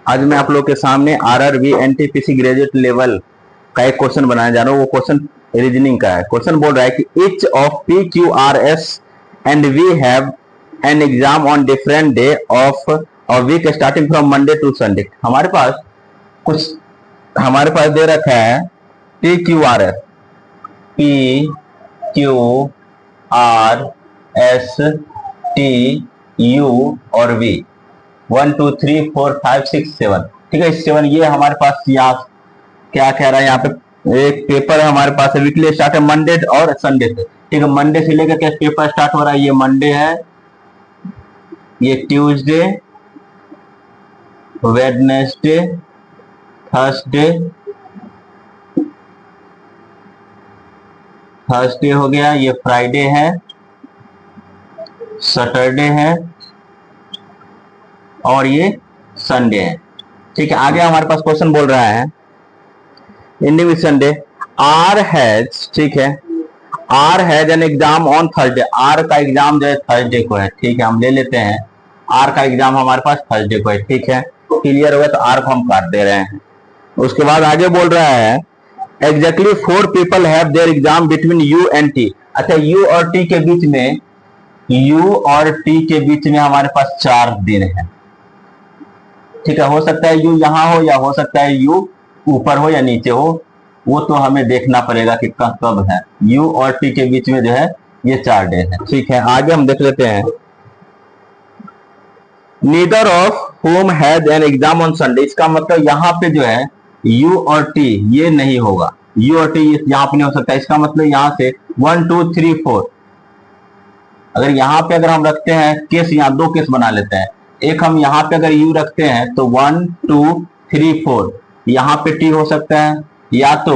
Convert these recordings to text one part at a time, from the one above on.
आज मैं आप लोग के सामने आरआरबी एनटीपीसी ग्रेजुएट लेवल का एक क्वेश्चन बनाने जा रहा हूँ। वो क्वेश्चन रीजनिंग का है। क्वेश्चन बोल रहा है कि each of P Q R S and we have an exam on different day of a week starting from Monday to Sunday. हमारे पास दे रखा है P Q R S, P Q R S T U और V 1 2 3 4 5 6 7। ठीक है, 7 ये हमारे पास यहाँ क्या कह रहा है, यहाँ पे एक पेपर हमारे पास है वीकली स्टार्ट है मंडे और संडे से। ठीक है, मंडे से लेकर के पेपर स्टार्ट हो रहा है। ये मंडे है, ये ट्यूसडे, वेडनेसडे, थर्सडे हो गया, ये फ्राइडे है, सैटरडे है और ये संडे है। ठीक है, आगे हमारे पास क्वेश्चन बोल रहा है ending with Sunday R has, ठीक है, R has an exam on Thursday. R का एग्जाम जो है थर्सडे को है। ठीक है, हम ले लेते हैं आर का एग्जाम हमारे पास थर्सडे को है। ठीक है, क्लियर हो गया, तो आर को हम काट दे रहे हैं। उसके बाद आगे बोल रहा है exactly 4 people have their exam between you and T. अच्छा, यू और टी के बीच में, यू और टी के बीच में हमारे पास 4 दिन है। ठीक है, हो सकता है यू यहां हो या हो सकता है यू ऊपर हो या नीचे हो, वो तो हमें देखना पड़ेगा कि कब है। यू और टी के बीच में जो है ये 4 डे है। ठीक है, आगे हम देख लेते हैं neither of home has an exam on Sunday. इसका मतलब यहाँ पे जो है यू और टी ये नहीं होगा, यू और टी यहाँ पे नहीं हो सकता। इसका मतलब यहाँ से 1 2 3 4, अगर यहाँ पे अगर हम रखते हैं केस, यहाँ 2 केस बना लेते हैं। एक हम यहाँ पे अगर यू रखते हैं तो 1 2 3 4, यहाँ पे टी हो सकता है, या तो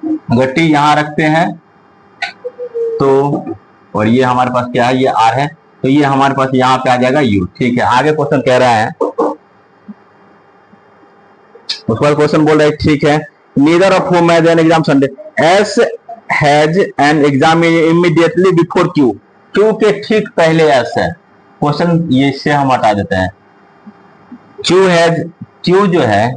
अगर टी यहाँ रखते हैं तो, और ये हमारे पास क्या है, ये आर है, तो ये हमारे पास यहाँ पे आ जाएगा यू। ठीक है, आगे क्वेश्चन कह रहा है, उस पर क्वेश्चन बोल रहा है ठीक है, neither of home has an exam Sunday, S has an exam immediately before Q. Q के ठीक पहले एस है। क्वेश्चन ये इससे हम हटा देते हैं। क्यू जो है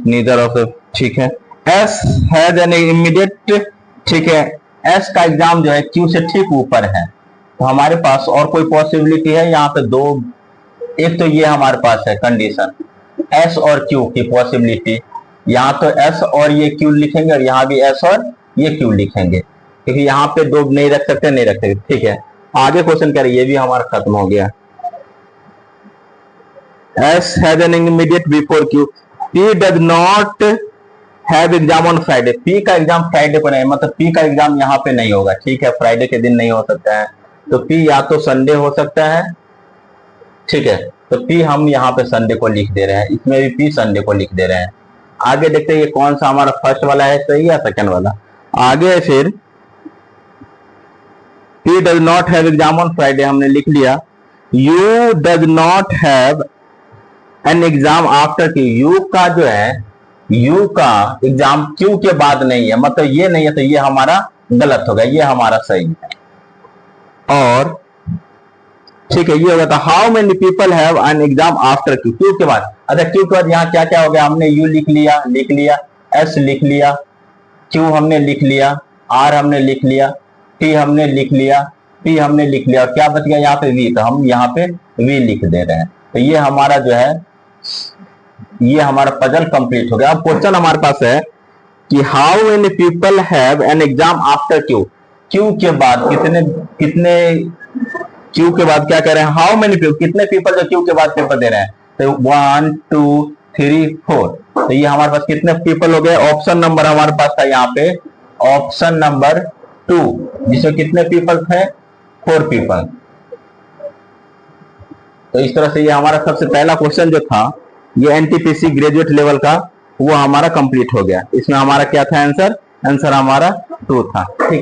नीदर ऑफ, ठीक है, एस हैज एन इमीडिएट, ठीक है, एस का एग्जाम जो है क्यू से ठीक ऊपर है। तो हमारे पास और कोई पॉसिबिलिटी है यहाँ पे 2, एक तो ये हमारे पास है कंडीशन एस और क्यू की पॉसिबिलिटी, यहाँ तो एस और ये क्यू लिखेंगे और यहाँ भी एस और ये क्यू लिखेंगे, क्योंकि यहाँ पे 2 नहीं रख सकते। ठीक है, आगे क्वेश्चन कह रहे ये भी हमारा खत्म हो गया। S has an immediate before Q, P does not have exam on Friday. P का एग्जाम फ्राइडे को नहीं, मतलब पी का एग्जाम यहाँ पे नहीं होगा। ठीक है, फ्राइडे के दिन नहीं हो सकता है, तो पी या तो संडे हो सकता है। ठीक है, तो पी हम यहाँ पे संडे को लिख दे रहे हैं, इसमें भी पी संडे को लिख दे रहे हैं। आगे देखते हैं ये कौन सा हमारा फर्स्ट वाला है, सही या सेकंड वाला। आगे फिर P does not have exam on Friday हमने लिख लिया। You does not have an exam after Q. You का जो है, यू का एग्जाम क्यू के बाद नहीं है, मतलब ये नहीं है, तो ये हमारा गलत होगा, ये हमारा सही है। और ठीक है, ये होगा था how many people have an exam after Q. Q के बाद, अच्छा क्यू के बाद यहाँ क्या क्या हो गया, हमने यू लिख लिया, एस लिख लिया, क्यू हमने लिख लिया, आर हमने लिख लिया, टी हमने लिख लिया, पी हमने लिख लिया, और क्या बच गया यहाँ पे वी, तो हम यहाँ पे वी लिख दे रहे हैं। तो ये हमारा जो है, ये हमारा पजल कंप्लीट हो गया। अब क्वेश्चन हमारे पास है कि how many people have an exam after Q. Q के बाद कितने क्यू के बाद क्या कह रहे हैं, हाउ मेनी पीपल, कितने पीपल जो क्यू के बाद पेपर दे रहे हैं, तो 1 2 3 4, तो ये हमारे पास कितने पीपल हो गए। ऑप्शन नंबर हमारे पास था यहाँ पे, ऑप्शन नंबर 2, जिसमें कितने पीपल थे, 4 पीपल। तो इस तरह से ये हमारा सबसे पहला क्वेश्चन जो था ये एनटीपीसी ग्रेजुएट लेवल का, वो हमारा कंप्लीट हो गया। इसमें हमारा क्या था आंसर हमारा 2 था। ठीक है।